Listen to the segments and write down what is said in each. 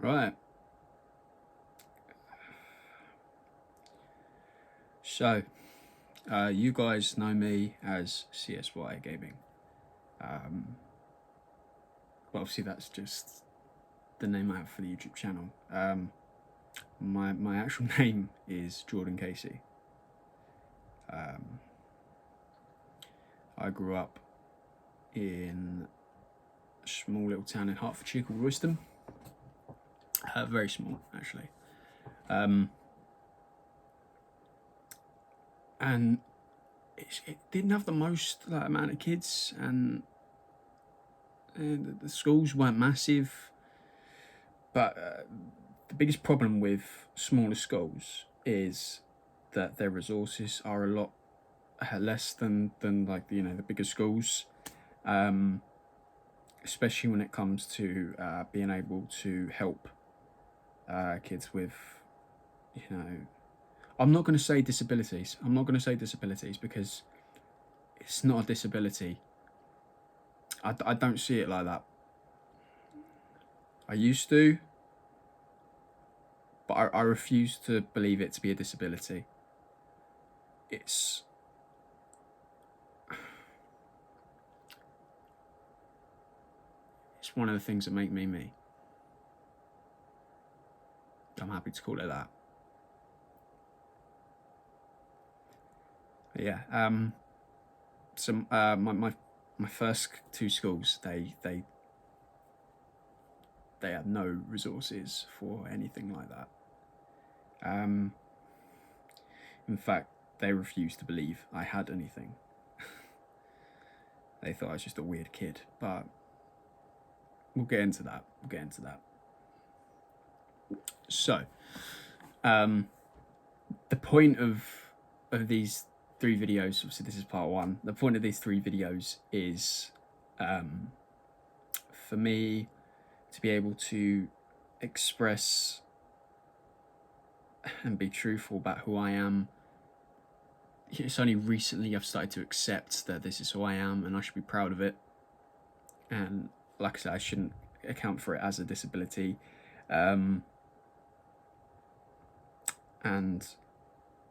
Right. So, you guys know me as CSY Gaming. Well, obviously that's just the name I have for the YouTube channel. My actual name is Jordan Casey. I grew up in a small little town in Hertfordshire called Royston. Very small, actually. And it didn't have the most amount of kids, and the schools weren't massive. But the biggest problem with smaller schools is that their resources are a lot less than like the bigger schools, especially when it comes to being able to help kids with, I'm not going to say disabilities. I'm not going to say disabilities because it's not a disability. I don't see it like that. I used to, but I refuse to believe it to be a disability. It's one of the things that make me me. I'm happy to call it that. But yeah. So my first two schools, they had no resources for anything like that. In fact, they refused to believe I had anything. They thought I was just a weird kid, but we'll get into that. So, the point of these 3 videos, obviously this is part 1, the point of these 3 videos is for me to be able to express and be truthful about who I am. It's only recently I've started to accept that this is who I am and I should be proud of it. And like I said, I shouldn't account for it as a disability. And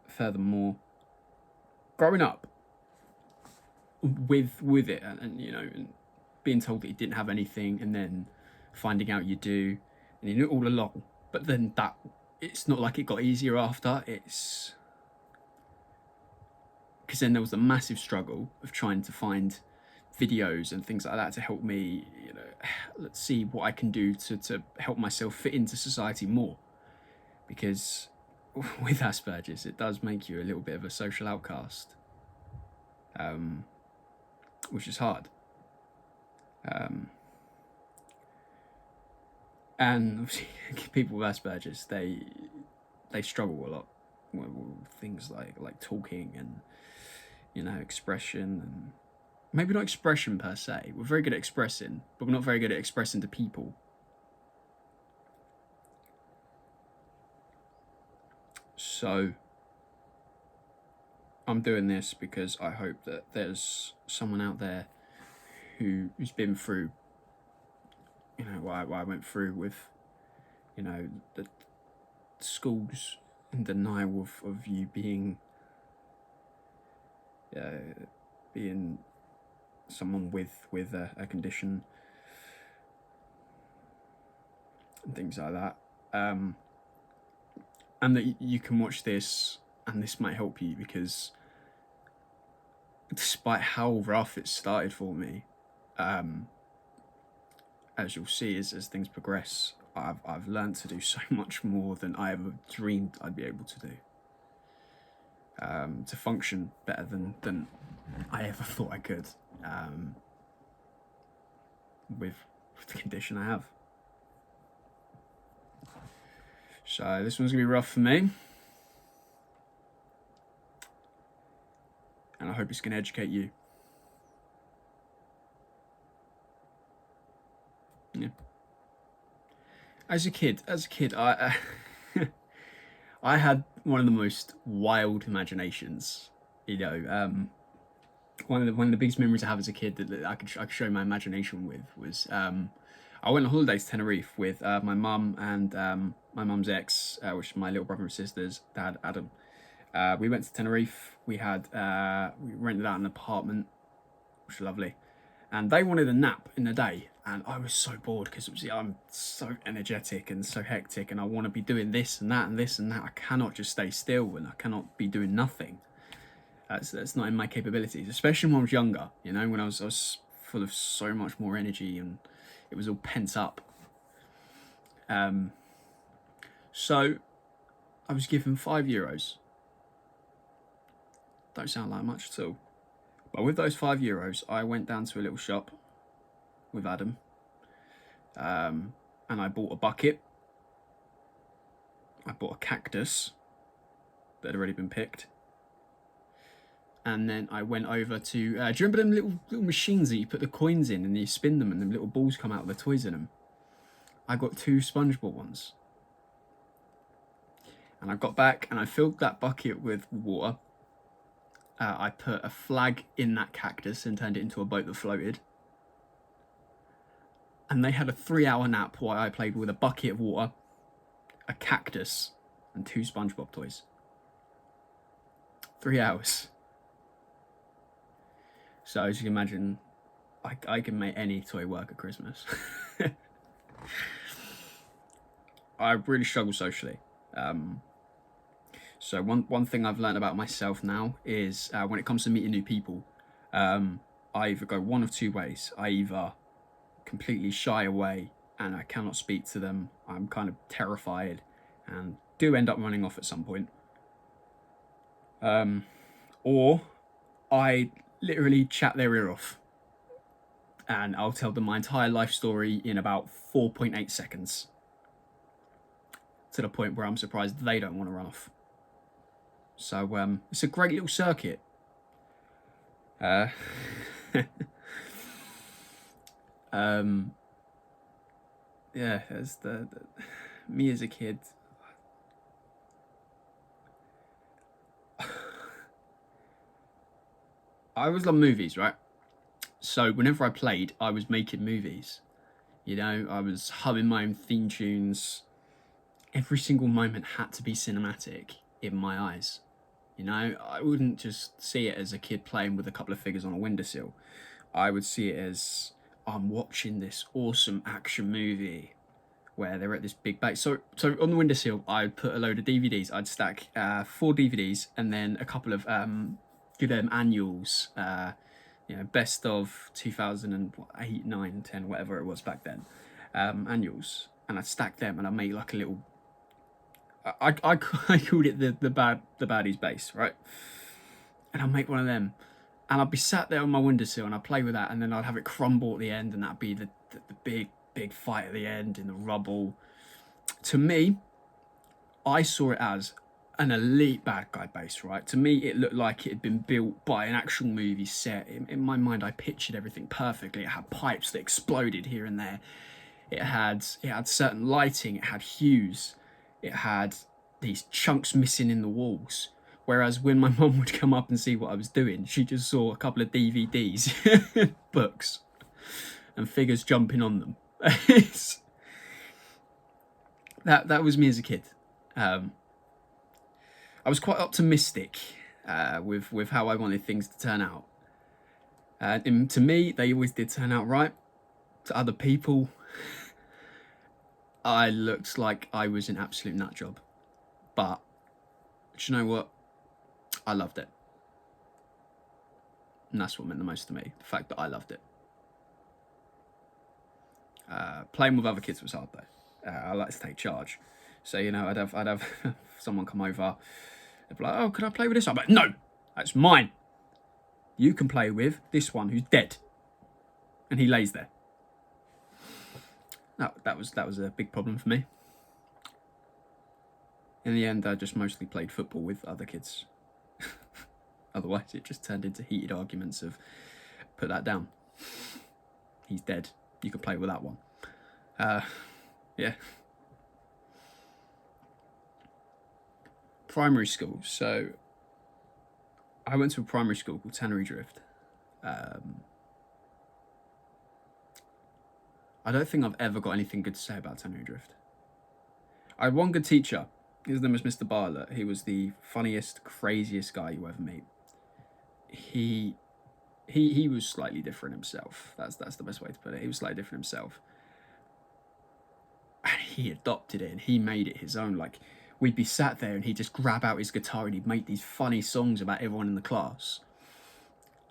furthermore, growing up with it and and being told that you didn't have anything, and then finding out you do, and you knew it all along, but then that it's not like it got easier after. It's because then there was a massive struggle of trying to find videos and things like that to help me, let's see what I can do to help myself fit into society more, because with Asperger's it does make you a little bit of a social outcast, which is hard. And obviously people with Asperger's, they struggle a lot with things like talking and expression, and maybe not expression per se. We're very good at expressing, but we're not very good at expressing to people. So I'm doing this because I hope that there's someone out there who's been through what I went through with the schools in denial of you being someone with a condition and things like that, and that you can watch this and this might help you, because despite how rough it started for me, as you'll see as things progress, I've learned to do so much more than I ever dreamed I'd be able to do, to function better than I ever thought I could, with the condition I have. So this one's gonna be rough for me, and I hope it's gonna educate you. Yeah. As a kid, I I had one of the most wild imaginations. One of the biggest memories I have as a kid that I could show my imagination with was, I I went on holiday to Tenerife with my mum and my mum's ex, which is my little brother and sister's dad, Adam. We went to Tenerife. We rented out an apartment, which was lovely. And they wanted a nap in the day, and I was so bored because I'm so energetic and so hectic, and I want to be doing this and that and this and that. I cannot just stay still, and I cannot be doing nothing. That's not in my capabilities, especially when I was younger. You know, when I was full of so much more energy, and it was all pent up. So I was given €5. Don't sound like much at all. But with those €5, I went down to a little shop with Adam, and I bought a bucket. I bought a cactus that had already been picked. And then I went over to, do you remember them little machines that you put the coins in and you spin them and them little balls come out with the toys in them? I got 2 SpongeBob ones. And I got back and I filled that bucket with water. I put a flag in that cactus and turned it into a boat that floated. And they had a 3-hour nap while I played with a bucket of water, a cactus, and 2 SpongeBob toys. 3 hours. So as you can imagine, I can make any toy work at Christmas. I really struggle socially. So one thing I've learned about myself now is when it comes to meeting new people, I either go one of 2 ways. I either completely shy away and I cannot speak to them. I'm kind of terrified and do end up running off at some point. Or I literally chat their ear off and I'll tell them my entire life story in about 4.8 seconds. To the point where I'm surprised they don't want to run off. So it's a great little circuit. Yeah, there's the me as a kid. I always love movies, right? So whenever I played, I was making movies. You know, I was humming my own theme tunes. Every single moment had to be cinematic in my eyes. You know, I wouldn't just see it as a kid playing with a couple of figures on a windowsill. I would see it as I'm watching this awesome action movie where they're at this big base. So on the windowsill, I'd put a load of DVDs. I'd stack 4 DVDs and then a couple of annuals. You know, best of 2008, 9, 10, whatever it was back then. Annuals, and I'd stack them, and I'd make like a little. I called it the baddies base, right? And I'd make one of them, and I'd be sat there on my windowsill, and I'd play with that, and then I'd have it crumble at the end, and that'd be the big fight at the end in the rubble. To me, I saw it as an elite bad guy base, right? To me, it looked like it had been built by an actual movie set. In my mind, I pictured everything perfectly. It had pipes that exploded here and there. It had certain lighting. It had hues. It had these chunks missing in the walls. Whereas when my mum would come up and see what I was doing, she just saw a couple of DVDs, books, and figures jumping on them. That was me as a kid. I was quite optimistic with how I wanted things to turn out. And to me, they always did turn out right. To other people, I looked like I was an absolute nut job. But do you know what? I loved it. And that's what meant the most to me. The fact that I loved it. Playing with other kids was hard though. I like to take charge. So, you know, I'd have someone come over. They'd be like, oh, can I play with this? I'm like, no, that's mine. You can play with this one who's dead. And he lays there. That was a big problem for me. In the end, I just mostly played football with other kids. Otherwise, it just turned into heated arguments of, put that down. He's dead. You can play with that one. Yeah. Primary school. So, I went to a primary school called Tannery Drift. I don't think I've ever got anything good to say about Tannery Drift. I had one good teacher. His name was Mr. Bartlett. He was the funniest, craziest guy you ever meet. He was slightly different himself. That's the best way to put it. He was slightly different himself. And he adopted it and he made it his own. Like, we'd be sat there and he'd just grab out his guitar and he'd make these funny songs about everyone in the class.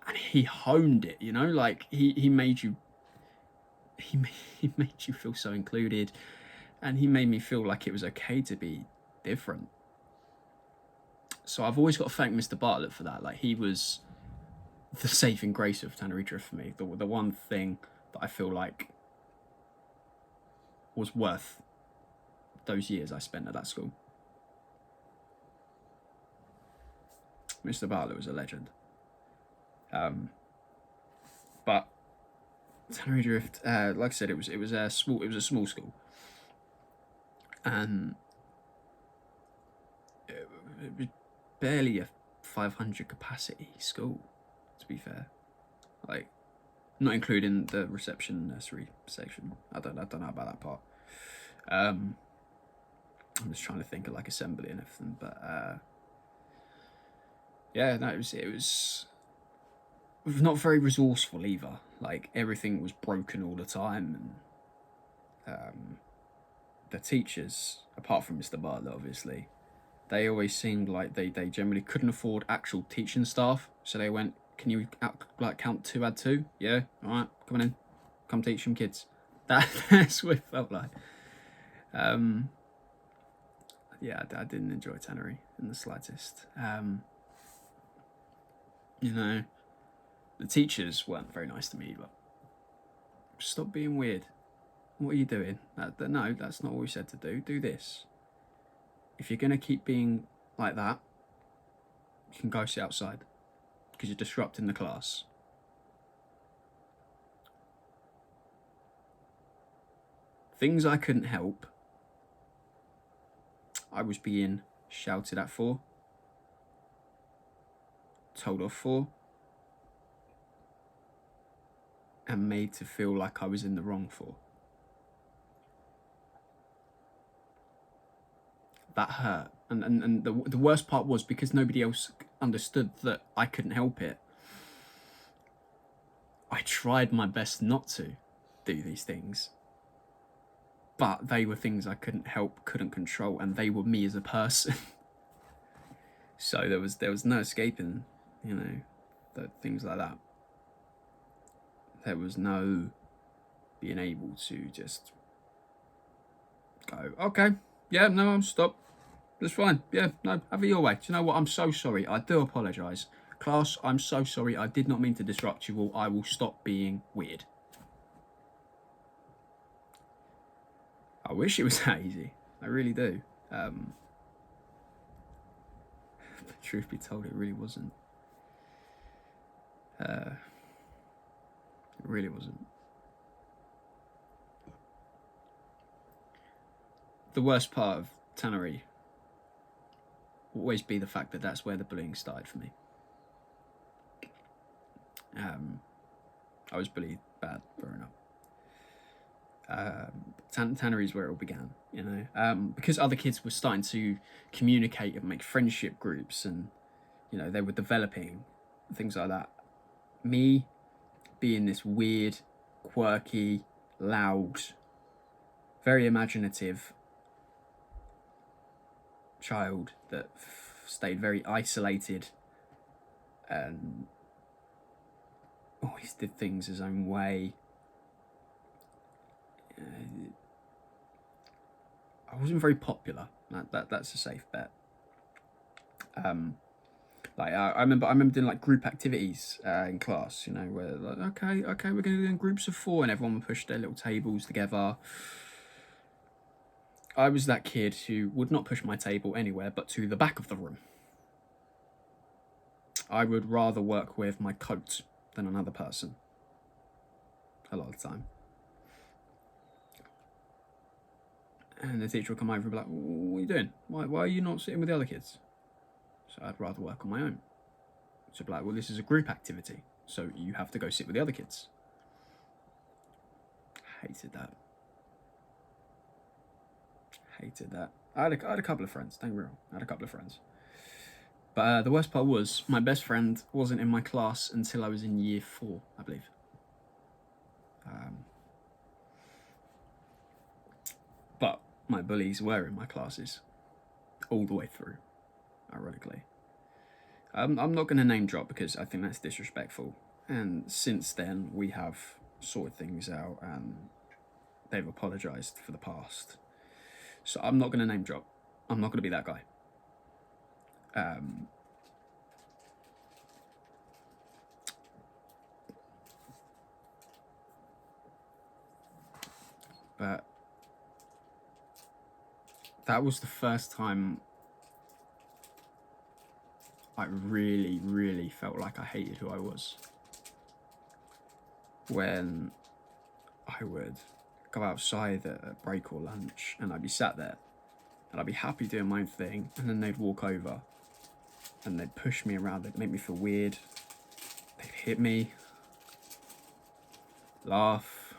And he honed it, you know, like he made you feel so included, and he made me feel like it was okay to be different. So I've always got to thank Mr. Bartlett for that. Like, he was the saving grace of Tannery Drift for me. The one thing that I feel like was worth those years I spent at that school. Mr. Bartlett was a legend. But Tannery Drift, like I said, it was a small school, and it was barely a 500 capacity school, to be fair. Like, not including the reception nursery section. I don't know about that part. I'm just trying to think of like assembly and everything, but yeah, no, it was not very resourceful either. Like, everything was broken all the time, and the teachers, apart from Mr. Bartlett, obviously, they always seemed like they generally couldn't afford actual teaching staff, so they went, "Can you count 2, add 2? Yeah, all right, come on in, come teach some kids." That's what it felt like. Yeah, I didn't enjoy Tannery in the slightest. You know, the teachers weren't very nice to me either. Stop being weird. What are you doing? No, that's not what we said to do. Do this. If you're going to keep being like that, you can go sit outside, because you're disrupting the class. Things I couldn't help, I was being shouted at for, told off for, and made to feel like I was in the wrong for. That hurt. And the worst part was, because nobody else understood that I couldn't help it, I tried my best not to do these things. But they were things I couldn't help, couldn't control, and they were me as a person. So there was no escaping, you know, things like that. There was no being able to just go, "Okay, yeah, no, I'm stop. That's fine. Yeah, no, have it your way. Do you know what? I'm so sorry. I do apologise. Class, I'm so sorry. I did not mean to disrupt you all. I will stop being weird." I wish it was that easy. I really do. But truth be told, it really wasn't. It really wasn't. The worst part of Tannery will always be the fact that that's where the bullying started for me. I was bullied bad growing up. Tannery is where it all began, you know, because other kids were starting to communicate and make friendship groups, and, you know, they were developing, things like that. Me being this weird, quirky, loud, very imaginative child that stayed very isolated and always did things his own way. I wasn't very popular. That's a safe bet. Like, I remember doing like group activities in class, you know, where like, okay, we're going to do in groups of 4, and everyone would push their little tables together. I was that kid who would not push my table anywhere but to the back of the room. I would rather work with my coat than another person a lot of the time. And the teacher would come over and be like, "What are you doing? Why are you not sitting with the other kids?" So I'd rather work on my own. So I'd be like, "Well, this is a group activity, so you have to go sit with the other kids." Hated that. Hated that. I had a couple of friends, don't get me wrong. I had a couple of friends. But the worst part was, my best friend wasn't in my class until I was in year 4, I believe. But my bullies were in my classes all the way through, ironically. I'm not going to name drop because I think that's disrespectful. And since then, we have sorted things out and they've apologised for the past. So I'm not going to name drop. I'm not going to be that guy. But that was the first time I really, really felt like I hated who I was. When I would go outside at a break or lunch and I'd be sat there and I'd be happy doing my own thing, and then they'd walk over and they'd push me around, they'd make me feel weird, they'd hit me, laugh,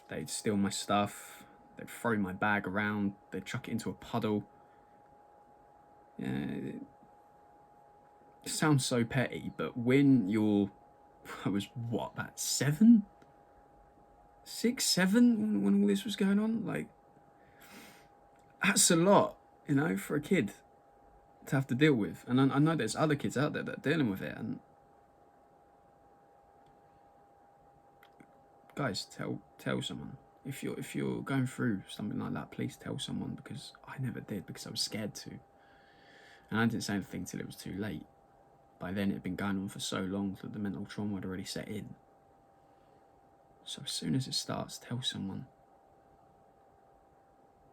they'd steal my stuff, they'd throw my bag around, they'd chuck it into a puddle. Yeah, it sounds so petty, but when you're, I was what, about 7? 6, 7 when all this was going on? Like, that's a lot, you know, for a kid to have to deal with. And I know there's other kids out there that are dealing with it. And guys, tell someone. If you're going through something like that, please tell someone, because I never did, because I was scared to. And I didn't say anything till it was too late. By then it had been going on for so long that the mental trauma had already set in. So as soon as it starts, tell someone.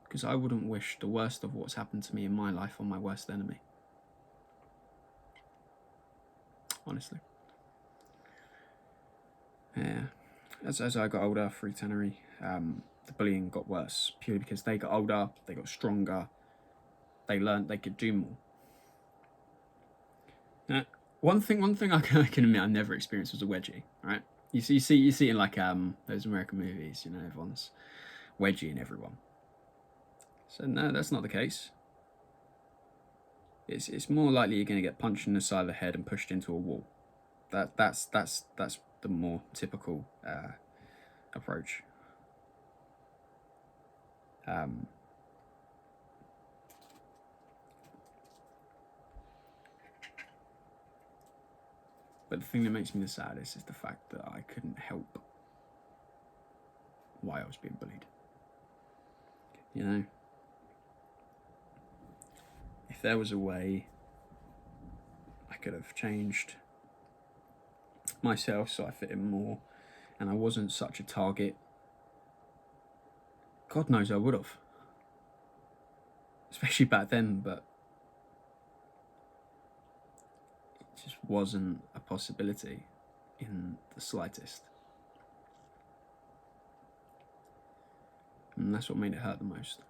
Because I wouldn't wish the worst of what's happened to me in my life on my worst enemy. Honestly. Yeah. As I got older through Tannery, the bullying got worse, purely because they got older, they got stronger, they learned they could do more. Now, one thing I can admit I never experienced was a wedgie, right? You see in like those American movies, you know, everyone's wedgieing everyone. So no, that's not the case. It's more likely you're going to get punched in the side of the head and pushed into a wall. That's the more typical approach. But the thing that makes me the saddest is the fact that I couldn't help why I was being bullied. You know? If there was a way I could have changed myself so I fit in more and I wasn't such a target, God knows I would have. Especially back then, but it just wasn't a possibility in the slightest. And that's what made it hurt the most.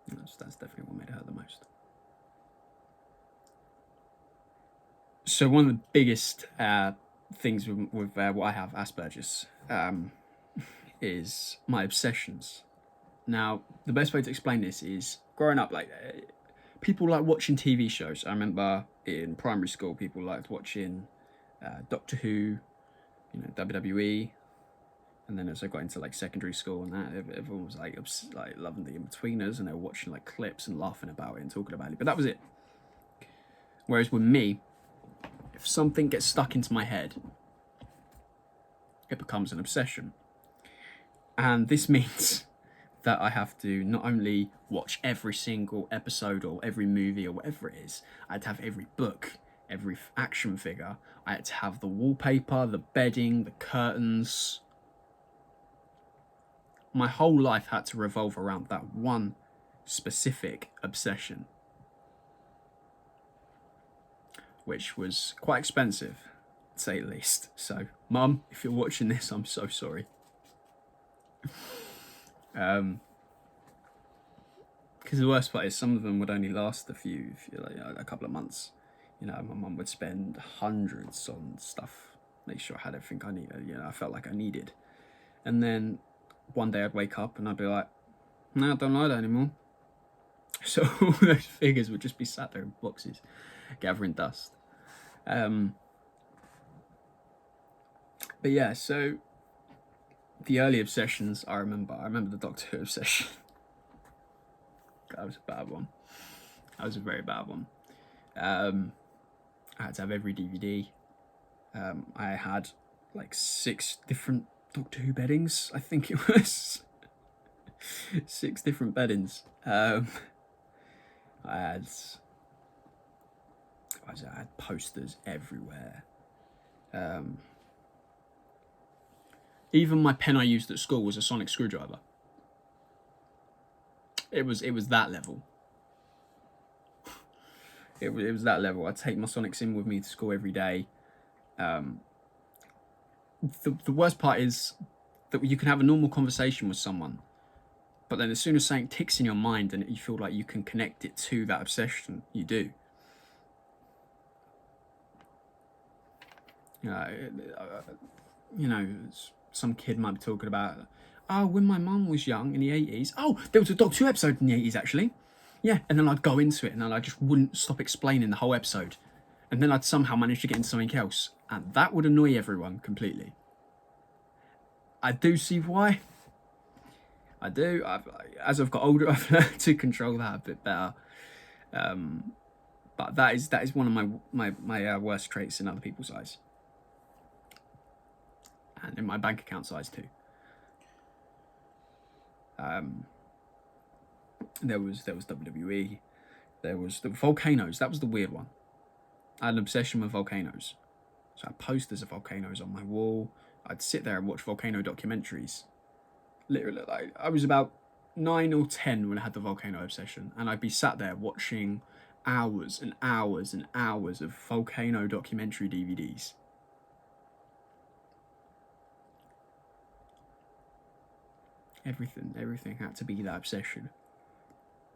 That's definitely what made it hurt the most. So one of the biggest things with what I have, Asperger's, is my obsessions. Now, the best way to explain this is, growing up, like, people like watching TV shows. I remember in primary school, people liked watching Doctor Who, you know, WWE. And then as I got into like secondary school and that, everyone was like loving the In-Betweeners, and they were watching like clips and laughing about it and talking about it. But that was it. Whereas with me, if something gets stuck into my head, it becomes an obsession. And this means that I have to not only watch every single episode or every movie or whatever it is, I had to have every book, every action figure. I had to have the wallpaper, the bedding, the curtains. My whole life had to revolve around that one specific obsession, which was quite expensive, to say the least. So, Mum, if you're watching this, I'm so sorry. Because the worst part is some of them would only last a couple of months. You know, my mum would spend hundreds on stuff make sure I had everything I needed. I felt like I needed. And then one day I'd wake up and I'd be like, no, I don't like that anymore. So all those figures would just be sat there in boxes, gathering dust. But yeah, so the early obsessions I remember the Doctor Who obsession. That was a bad one. That was a very bad one. I had to have every DVD. I had like 6 different Doctor Who beddings, I think it was. 6 different beddings. I had posters everywhere. Even my pen I used at school was a sonic screwdriver. It was that level. It was that level. I'd take my Sonics in with me to school every day. The worst part is that you can have a normal conversation with someone, but then as soon as something ticks in your mind and you feel like you can connect it to that obsession, you do. Some kid might be talking about, oh, when my mum was young in the 80s. Oh, there was a Doctor Who episode in the 80s, actually. Yeah, and then I'd go into it and then I just wouldn't stop explaining the whole episode. And then I'd somehow manage to get into something else. And that would annoy everyone completely. I do see why. I do. As I've got older, I've learned to control that a bit better. But that is one of my worst traits in other people's eyes. And in my bank account's eyes too. There was WWE. There was the volcanoes. That was the weird one. I had an obsession with volcanoes. So I had posters of volcanoes on my wall. I'd sit there and watch volcano documentaries. Literally, I was about 9 or 10 when I had the volcano obsession, and I'd be sat there watching hours and hours and hours of volcano documentary DVDs. Everything had to be that obsession.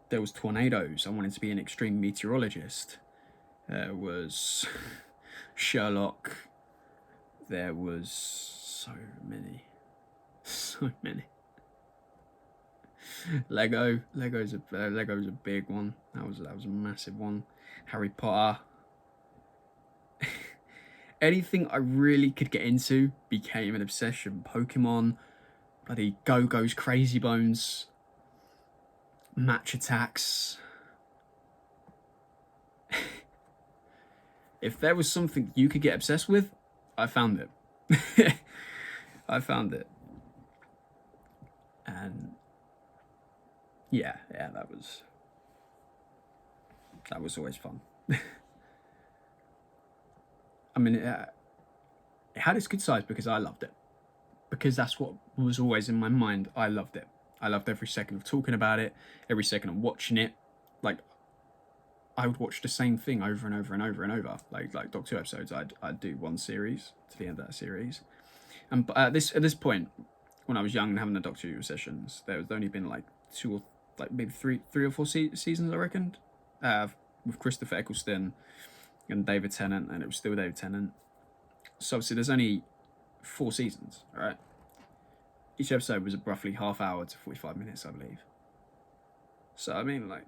There was tornadoes. I wanted to be an extreme meteorologist. There was Sherlock. There was so many. Lego's a big one. That was a massive one. Harry Potter. Anything I really could get into became an obsession. Pokemon, bloody Go-Go's, Crazy Bones, Match Attacks. If there was something you could get obsessed with, I found it. I found it. And yeah, that was always fun. I mean, it had its good sides because I loved it. Because that's what was always in my mind. I loved it. I loved every second of talking about it, every second of watching it. Like, I would watch the same thing over and over and over and over. Like Doctor Who episodes, I'd do one series to the end of that series. And at this point, when I was young and having the Doctor Who sessions, there was only been like 2 or like maybe three or four seasons, I reckoned, with Christopher Eccleston and David Tennant, and it was still David Tennant. So obviously there's only 4 seasons, all right? Each episode was roughly half hour to 45 minutes, I believe. So I mean, like,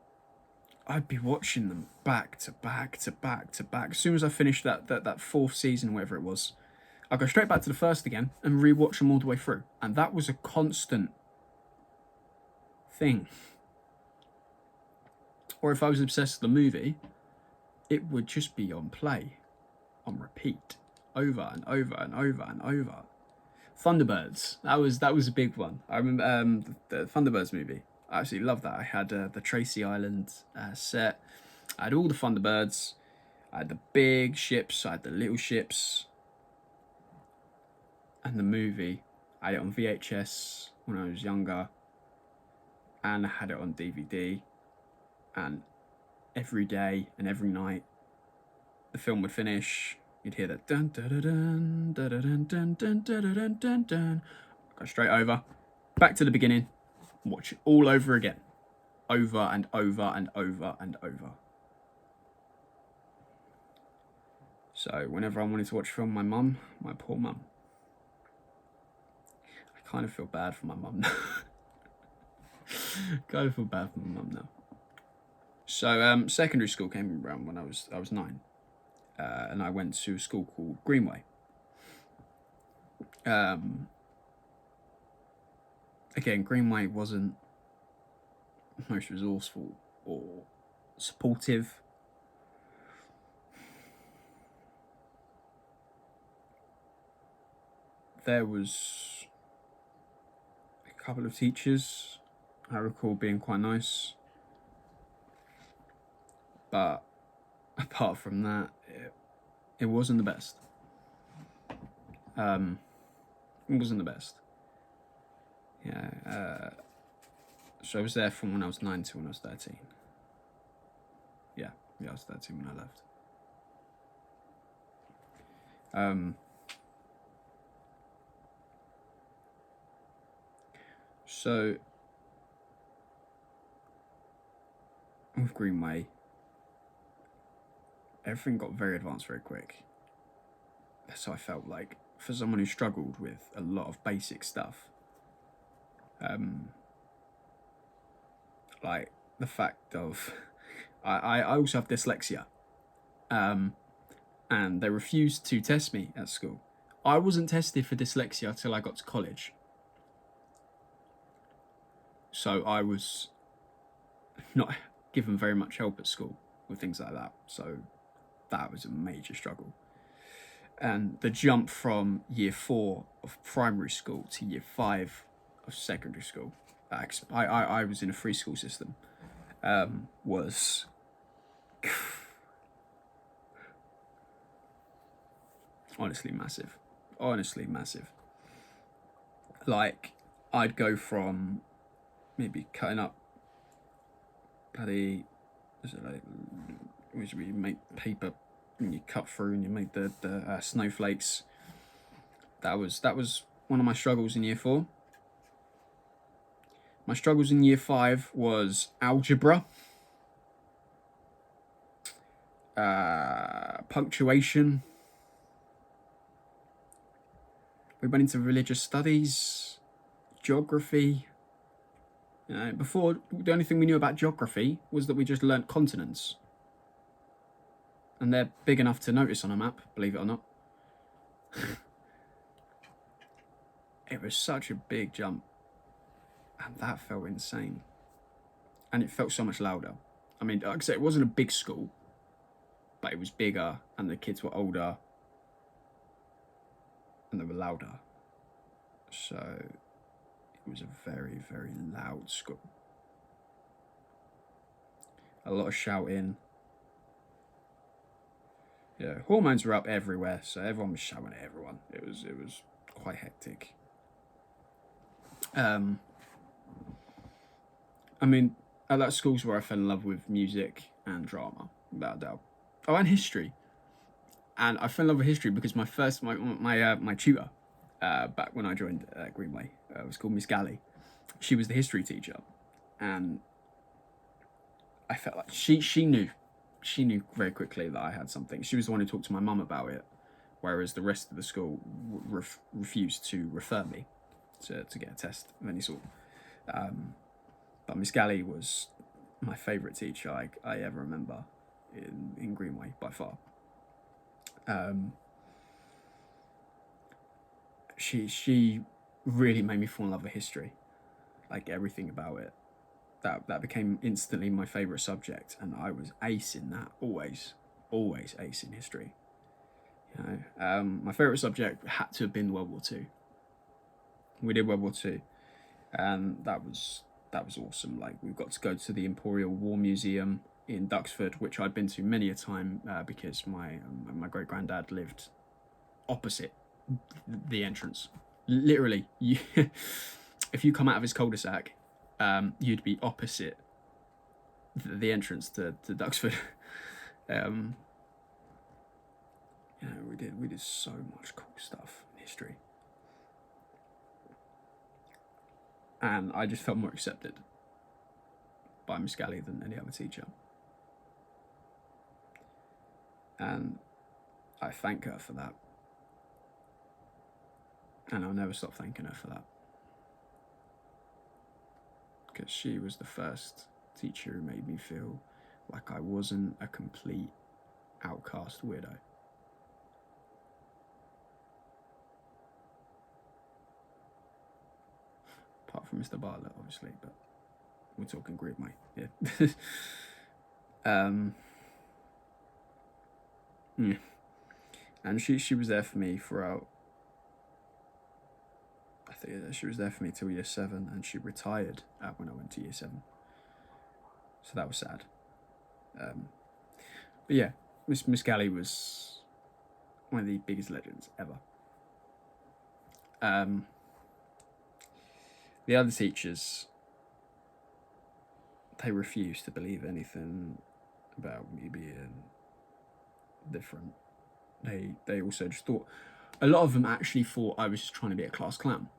I'd be watching them back to back to back to back. As soon as I finished that 4th season, whatever it was, I'd go straight back to the first again and rewatch them all the way through. And that was a constant thing. Or if I was obsessed with the movie, it would just be on play, on repeat, over and over and over and over. Thunderbirds, that was a big one. I remember the Thunderbirds movie. I absolutely loved that. I had the Tracy Island set. I had all the Thunderbirds. I had the big ships. I had the little ships. And the movie, I had it on VHS when I was younger. And I had it on DVD. And every day and every night, the film would finish. You'd hear that dun dun dun dun dun dun dun dun dun dun dun. Go straight over, back to the beginning, watch it all over again, over and over and over and over. So whenever I wanted to watch a film, my poor mum. I kind of feel bad for my mum now. Kind of feel bad for my mum now. So secondary school came around when I was 9, and I went to a school called Greenway. Again, Greenway wasn't most resourceful or supportive. There was a couple of teachers I recall being quite nice, but apart from that, it wasn't the best. It wasn't the best. Yeah. So I was there from when I was 9 to when I was 13. Yeah, I was 13 when I left. So with Greenway, everything got very advanced very quick. So I felt like for someone who struggled with a lot of basic stuff, like the fact of I also have dyslexia, and they refused to test me at school. I wasn't tested for dyslexia till I got to college. So I was not given very much help at school with things like that. So that was a major struggle. And the jump from year 4 of primary school to year 5 of secondary school, I was in a free school system, was honestly massive. Like, I'd go from maybe cutting up bloody, which we make paper and you cut through and you make the snowflakes. That was one of my struggles in year 4. My struggles in year 5 was algebra, punctuation. We went into religious studies, geography. Before, the only thing we knew about geography was that we just learnt continents. And they're big enough to notice on a map, believe it or not. It was such a big jump. And that felt insane. And it felt so much louder. I mean, like I said, it wasn't a big school, but it was bigger and the kids were older and they were louder. So it was a very, very loud school. A lot of shouting. Yeah, hormones were up everywhere, so everyone was shouting at everyone. It was quite hectic. I mean, at that school's where I fell in love with music and drama, without a doubt. Oh, and history. And I fell in love with history because my tutor, back when I joined Greenway, was called Miss Galley. She was the history teacher, and I felt like she knew very quickly that I had something. She was the one who talked to my mum about it, whereas the rest of the school refused to refer me to get a test of any sort. But Miss Galley was my favourite teacher I ever remember in Greenway by far. She really made me fall in love with history, like everything about it. That became instantly my favourite subject, and I was ace in that, always ace in history. My favourite subject had to have been World War II. We did World War II, and that was awesome. Like, we got to go to the Imperial War Museum in Duxford, which I'd been to many a time because my great granddad lived opposite the entrance. Literally, if you come out of his cul-de-sac, you'd be opposite the entrance to Duxford. We did so much cool stuff in history, and I just felt more accepted by Miss Galley than any other teacher. And I thank her for that. And I'll never stop thanking her for that. Because she was the first teacher who made me feel like I wasn't a complete outcast weirdo. Apart from Mr. Bartlett, obviously, but we're talking group, mate. Yeah. Yeah. And she was there for me throughout. I think she was there for me till year 7, and she retired when I went to year 7. So that was sad. But yeah, Miss Galley was one of the biggest legends ever. The other teachers, they refused to believe anything about me being different. They also just thought, a lot of them actually thought I was just trying to be a class clown.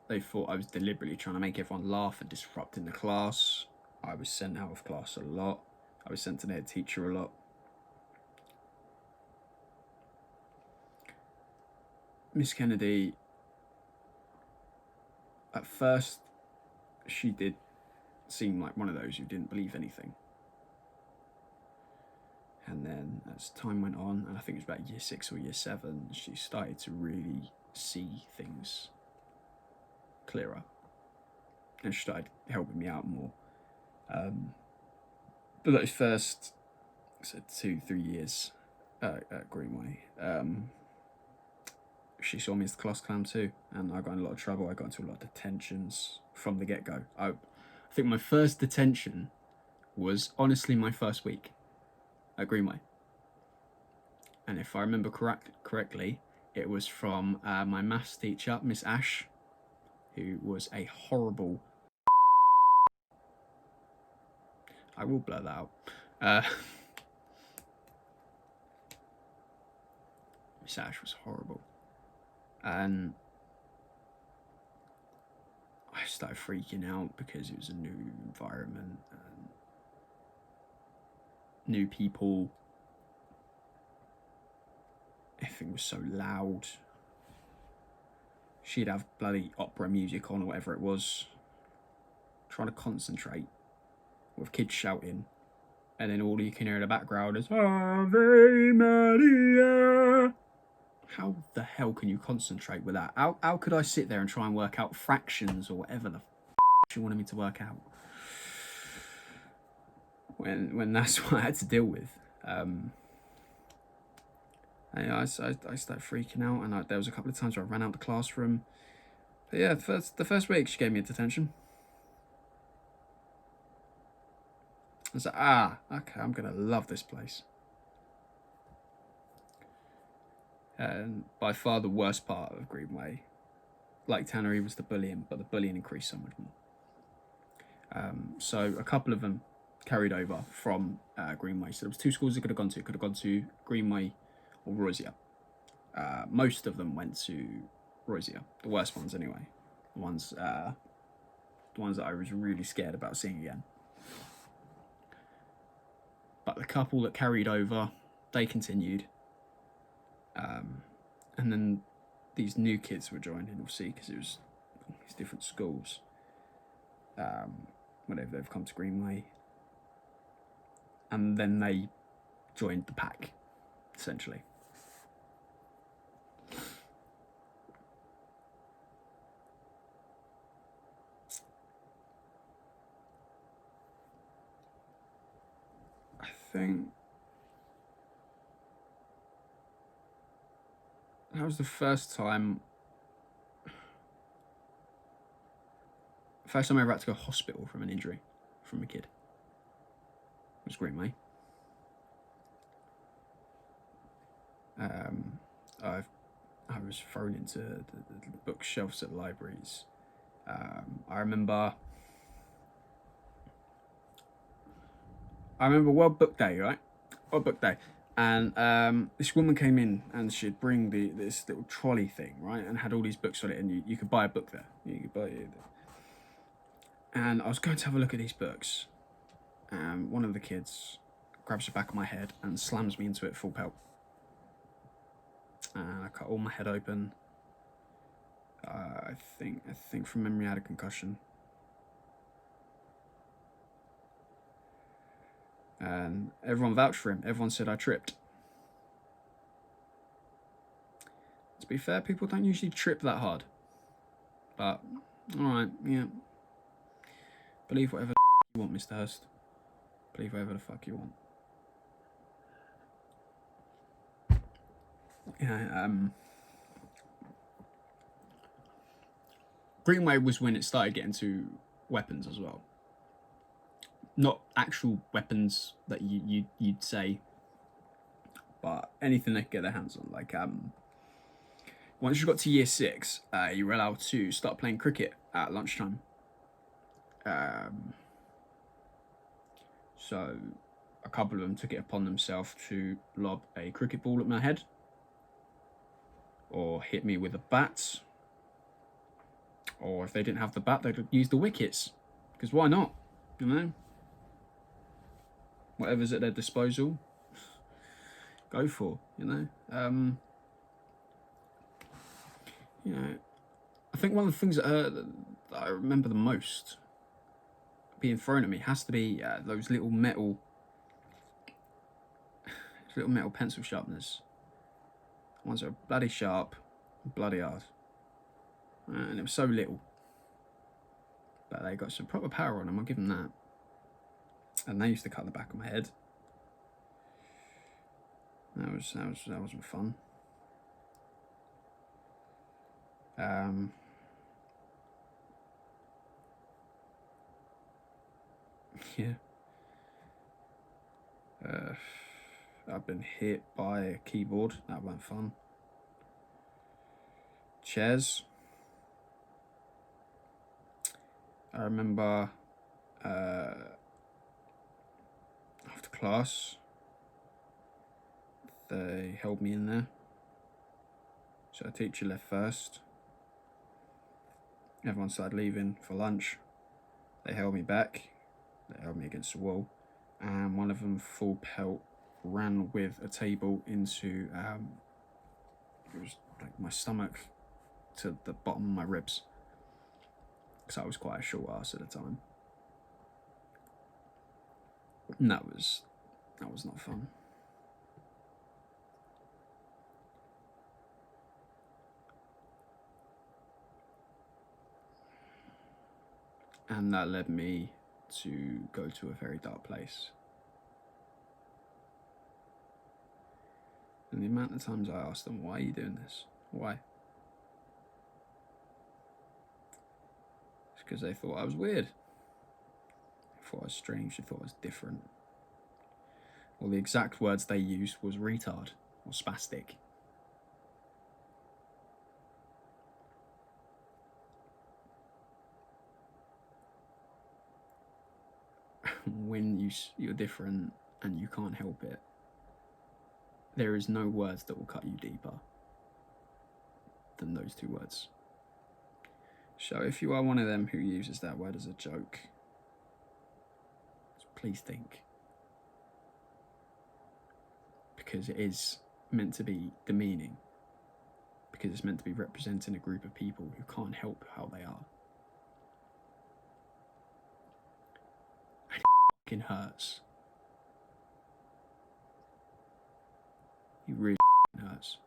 They thought I was deliberately trying to make everyone laugh and disrupting the class. I was sent out of class a lot. I was sent to the head teacher a lot. Miss Kennedy, at first, she did seem like one of those who didn't believe anything. And then as time went on, and I think it was about year 6 or year 7, she started to really see things clearer. And she started helping me out more. But those first 2-3 years at Greenway, she saw me as the class clown too, and I got in a lot of trouble. I got into a lot of detentions from the get-go. I think my first detention was honestly my first week at Greenway. And if I remember correctly, it was from my maths teacher, Miss Ash, who was a horrible... I will blur that out. Miss Ash was horrible. And I started freaking out because it was a new environment and new people. Everything was so loud. She'd have bloody opera music on or whatever it was, trying to concentrate with kids shouting, and then all you can hear in the background is Ave Maria. How the hell can you concentrate with that? How could I sit there and try and work out fractions or whatever the she wanted me to work out? When that's what I had to deal with. And I started freaking out, and there was a couple of times where I ran out the classroom. But yeah, the first week she gave me a detention. I was like, okay, I'm gonna love this place. And by far the worst part of Greenway, like Tannery, was the bullying, but the bullying increased so much more. So a couple of them carried over from Greenway. So there was 2 schools it could have gone to. It could have gone to Greenway or Roisia. Most of them went to Roisia, the worst ones anyway. The ones that I was really scared about seeing again. But the couple that carried over, they continued. And then these new kids were joining, obviously, because it was these different schools. Whenever they've come to Greenway. And then they joined the pack, essentially. I think that was the first time I ever had to go to hospital from an injury from a kid. It was Greenway. I was thrown into the bookshelves at libraries. I remember World Book Day, right? World Book Day. And this woman came in and she'd bring this little trolley thing, right? And had all these books on it, and you could buy a book there. You could buy it. And I was going to have a look at these books. And one of the kids grabs the back of my head and slams me into it full pelt. And I cut all my head open. I think from memory I had a concussion. And everyone vouched for him. Everyone said I tripped. To be fair, people don't usually trip that hard. But, alright, yeah. Believe whatever you want, Mr. Hurst. Believe whatever the fuck you want. Yeah, Greenway was when it started getting to weapons as well. Not actual weapons that you'd say, but anything they could get their hands on. Like, once you got to year 6, you were allowed to start playing cricket at lunchtime. So a couple of them took it upon themselves to lob a cricket ball at my head or hit me with a bat. Or if they didn't have the bat, they'd use the wickets. Because why not? You know? Whatever's at their disposal, go for, you know? You know, I think one of the things that I remember the most being thrown at me has to be those little metal pencil sharpeners. Ones that are bloody sharp, bloody hard. And it was so little. But they got some proper power on them, I'll give them that. And they used to cut the back of my head. That wasn't fun. Yeah. I've been hit by a keyboard. That wasn't fun. Chairs. I remember after class, they held me in there. So a teacher left first. Everyone started leaving for lunch. They held me back. They held me against the wall. And one of them, full pelt, ran with a table into, it was like my stomach to the bottom of my ribs. Because I was quite a short ass at the time. And that was not fun. And that led me to go to a very dark place. And the amount of times I asked them, why are you doing this? Why? It's because they thought I was weird. They thought I was strange, they thought I was different. Well, the exact words they used was retard or spastic. When you're different and you can't help it, there is no words that will cut you deeper than those two words. So if you are one of them who uses that word as a joke, please think. Because it is meant to be demeaning. Because it's meant to be representing a group of people who can't help how they are. And it fucking hurts. It really hurts.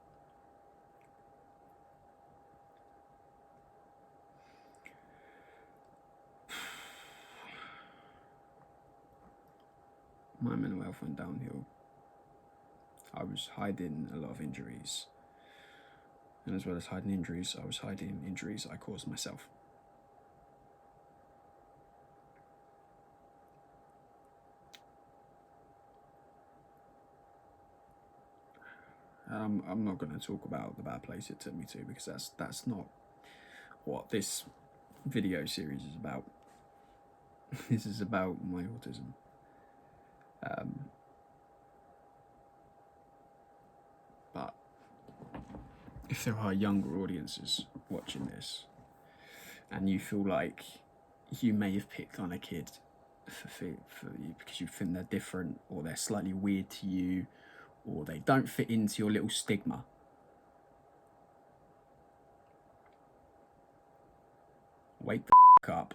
My mental health went downhill. I was hiding a lot of injuries. And as well as hiding injuries, I was hiding injuries I caused myself. I'm not going to talk about the bad place it took me to, because that's not what this video series is about. This is about my autism. But if there are younger audiences watching this and you feel like you may have picked on a kid for you because you think they're different, or they're slightly weird to you, or they don't fit into your little stigma. Wake the f*** up.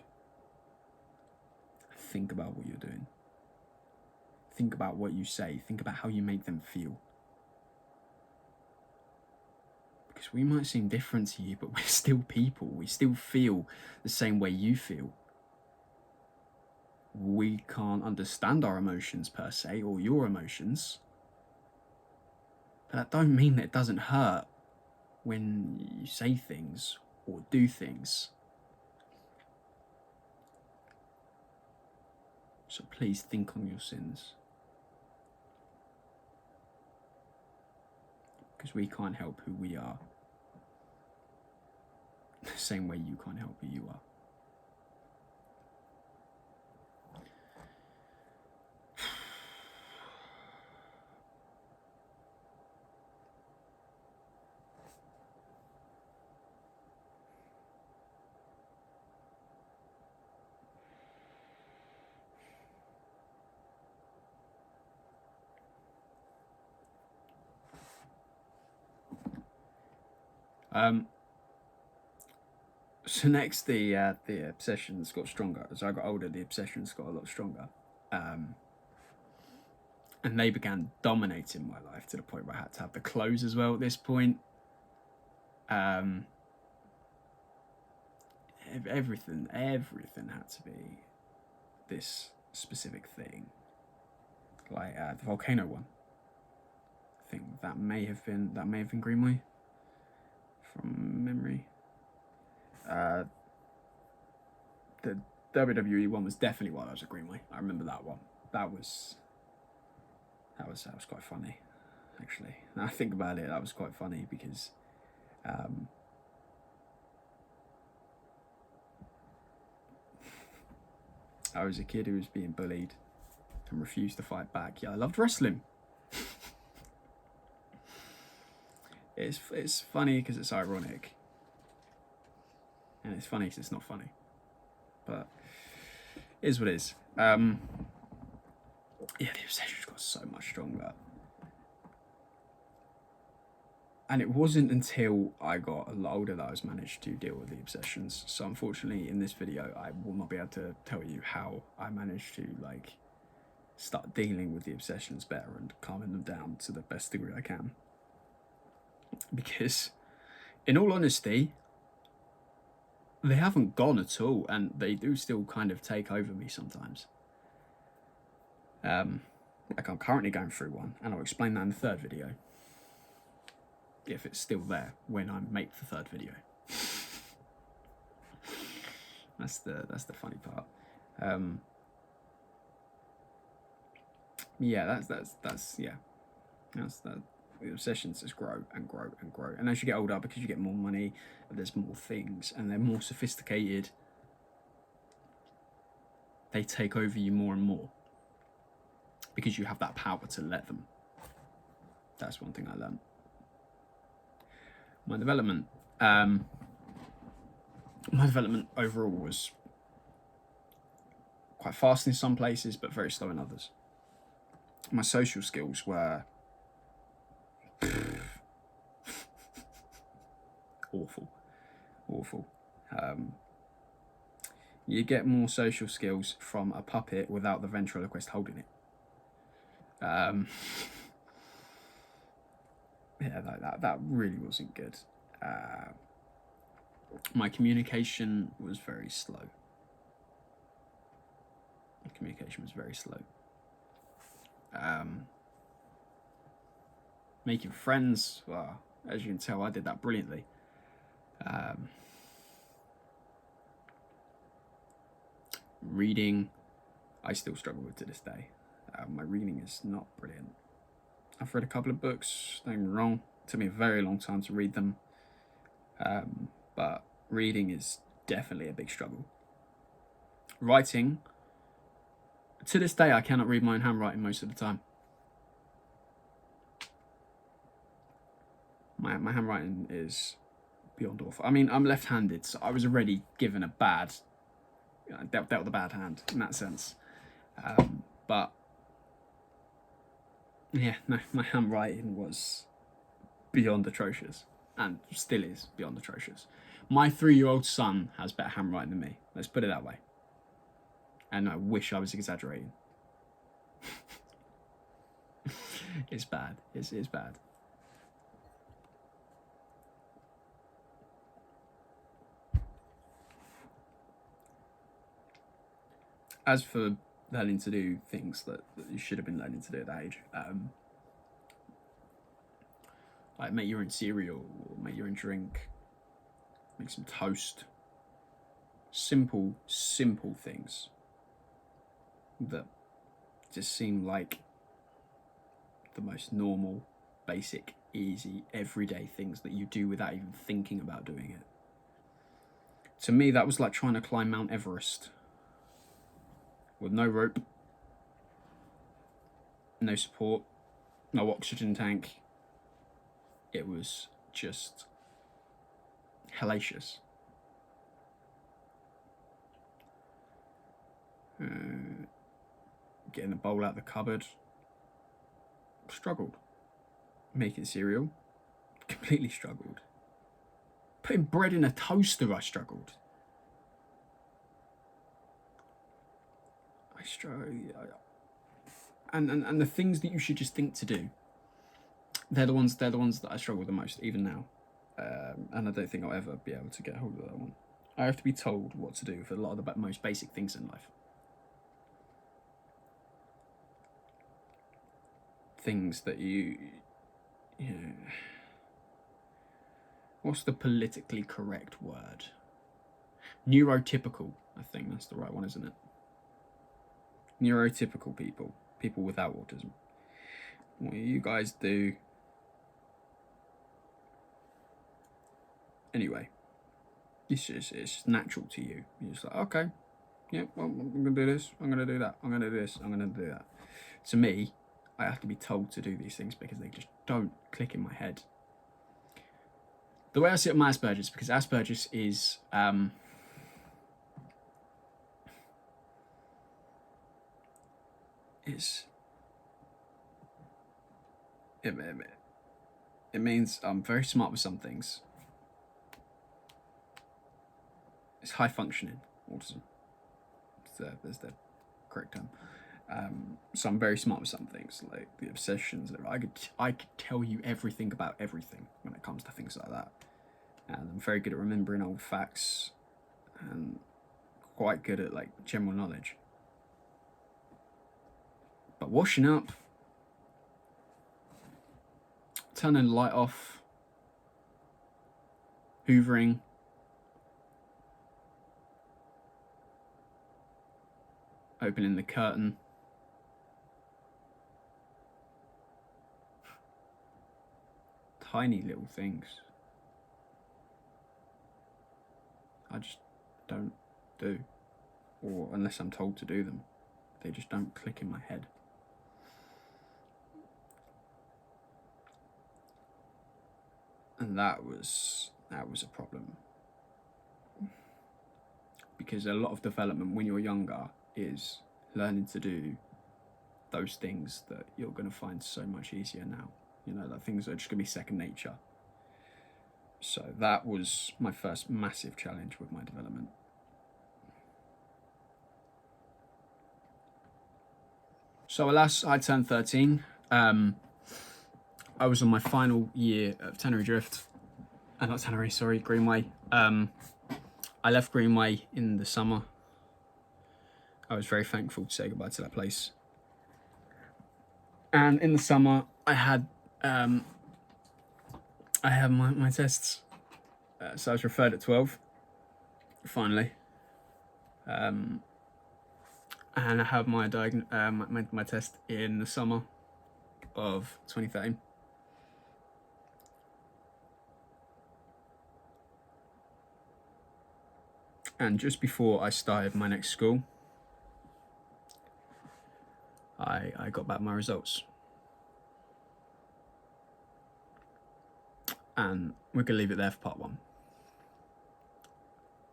Think about what you're doing. Think about what you say. Think about how you make them feel. Because we might seem different to you, but we're still people. We still feel the same way you feel. We can't understand our emotions per se, or your emotions. But that don't mean that it doesn't hurt when you say things or do things. So please think on your sins. Because we can't help who we are. The same way you can't help who you are. So next, the obsessions got stronger. As I got older, the obsessions got a lot stronger, and they began dominating my life to the point where I had to have the clothes as well. At this point, everything had to be this specific thing. Like the volcano one. I think that may have been Greenway, from memory. The WWE one was definitely while I was at Greenway. I remember that one. That was quite funny, actually. Now I think about it, that was quite funny because I was a kid who was being bullied and refused to fight back. Yeah, I loved wrestling. It's funny because it's ironic. And it's funny because it's not funny. But it is what it is. Yeah, the obsessions got so much stronger. And it wasn't until I got a lot older that I managed to deal with the obsessions. So unfortunately, in this video, I will not be able to tell you how I managed to start dealing with the obsessions better and calming them down to the best degree I can. Because, in all honesty, they haven't gone at all, and they do still kind of take over me sometimes. Like I'm currently going through one, and I'll explain that in the third video. If it's still there when I make the third video. That's the funny part. Yeah, that's the obsessions just grow and grow and grow. And as you get older, because you get more money, there's more things, and they're more sophisticated, they take over you more and more. Because you have that power to let them. That's one thing I learned. My development overall was quite fast in some places, but very slow in others. My social skills were awful. You get more social skills from a puppet without the ventriloquist holding it. Yeah, that really wasn't good. My communication was very slow. Making friends, well, as you can tell, I did that brilliantly. Reading, I still struggle with to this day. My reading is not brilliant. I've read a couple of books, don't get me wrong. It took me a very long time to read them. But reading is definitely a big struggle. Writing, to this day, I cannot read my own handwriting most of the time. My handwriting is beyond awful. I mean, I'm left-handed, so I was already given a bad, dealt with a bad hand in that sense. But yeah, no, my handwriting was beyond atrocious, and still is beyond atrocious. My 3-year-old son has better handwriting than me. Let's put it that way. And I wish I was exaggerating. It's bad. It's bad. As for learning to do things that you should have been learning to do at that age, like make your own cereal, or make your own drink, make some toast. Simple things that just seem like the most normal, basic, easy, everyday things that you do without even thinking about doing it. To me, that was like trying to climb Mount Everest with no rope, no support, no oxygen tank. It was just hellacious. Getting a bowl out of the cupboard, struggled. Making cereal, completely struggled. Putting bread in a toaster, I struggled. I struggled. And the things that you should just think to do, they're the ones that I struggle the most, even now. And I don't think I'll ever be able to get hold of that one. I have to be told what to do for a lot of the most basic things in life. Things that you know, what's the politically correct word? Neurotypical, I think that's the right one, isn't it? Neurotypical people without autism. What you guys do. Anyway, it's natural to you. You're just like, okay, yeah, well, I'm gonna do this, I'm gonna do that, I'm gonna do this, I'm gonna do that. To me, I have to be told to do these things because they just don't click in my head. The way I see it my Asperger's, because Asperger's is it means I'm very smart with some things. It's high functioning autism. There's the correct term. So I'm very smart with some things, like the obsessions. I could tell you everything about everything when it comes to things like that. And I'm very good at remembering old facts, and quite good at like general knowledge. But washing up, turning the light off, hoovering, opening the curtain, tiny little things I just don't do, or unless I'm told to do them, they just don't click in my head. And that was a problem, because a lot of development when you're younger is learning to do those things that you're going to find so much easier now. You know, that things are just going to be second nature. So that was my first massive challenge with my development. So alas, I turned 13. I was on my final year of Tannery Drift. Not Tannery, sorry, Greenway. I left Greenway in the summer. I was very thankful to say goodbye to that place. And in the summer, I had my tests. So I was referred at 12, finally. And I had my test in the summer of 2013. And just before I started my next school, I got back my results. And we're going to leave it there for part 1.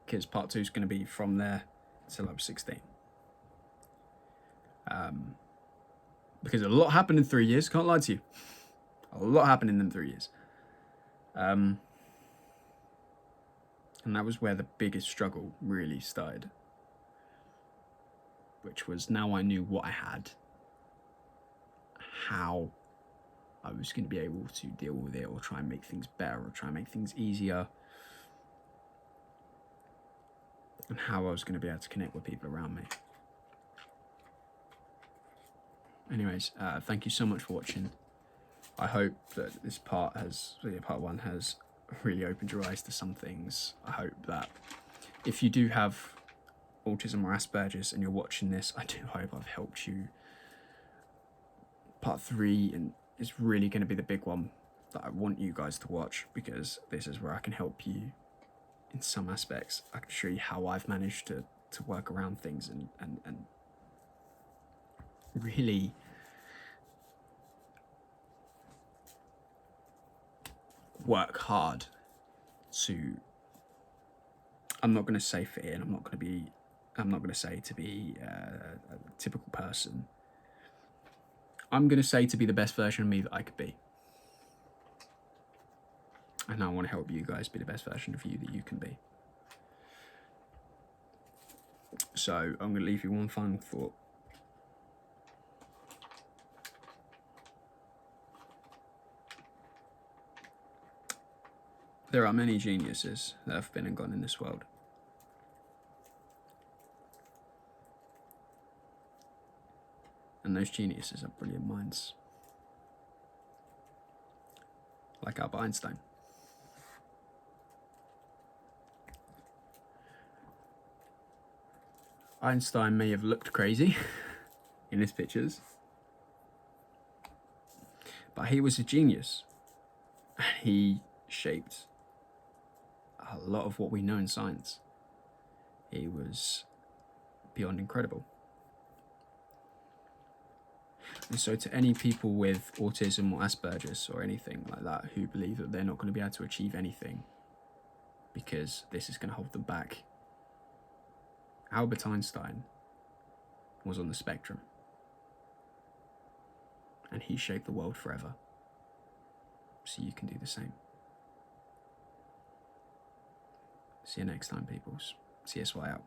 Because part 2 is going to be from there till I was 16. Because a lot happened in 3 years, can't lie to you. A lot happened in them 3 years. And that was where the biggest struggle really started. Which was, now I knew what I had, how I was going to be able to deal with it, or try and make things better, or try and make things easier, and how I was going to be able to connect with people around me. Anyways, thank you so much for watching. I hope that this part one has really opened your eyes to some things. I hope that if you do have autism or Asperger's and you're watching this, I do hope I've helped you. Part 3 and is really going to be the big one that I want you guys to watch, because this is where I can help you in some aspects. I can show you how I've managed to work around things and really work hard to, I'm not going to say fit in, I'm not going to say to be a typical person. I'm going to say to be the best version of me that I could be. And I want to help you guys be the best version of you that you can be. So I'm going to leave you one final thought. There are many geniuses that have been and gone in this world. And those geniuses are brilliant minds. Like Albert Einstein. Einstein may have looked crazy in his pictures, but he was a genius. He shaped a lot of what we know in science. He was beyond incredible. And so to any people with autism or Asperger's or anything like that who believe that they're not going to be able to achieve anything because this is going to hold them back, Albert Einstein was on the spectrum, and he shaped the world forever. So you can do the same. See you next time, peoples. CSY out.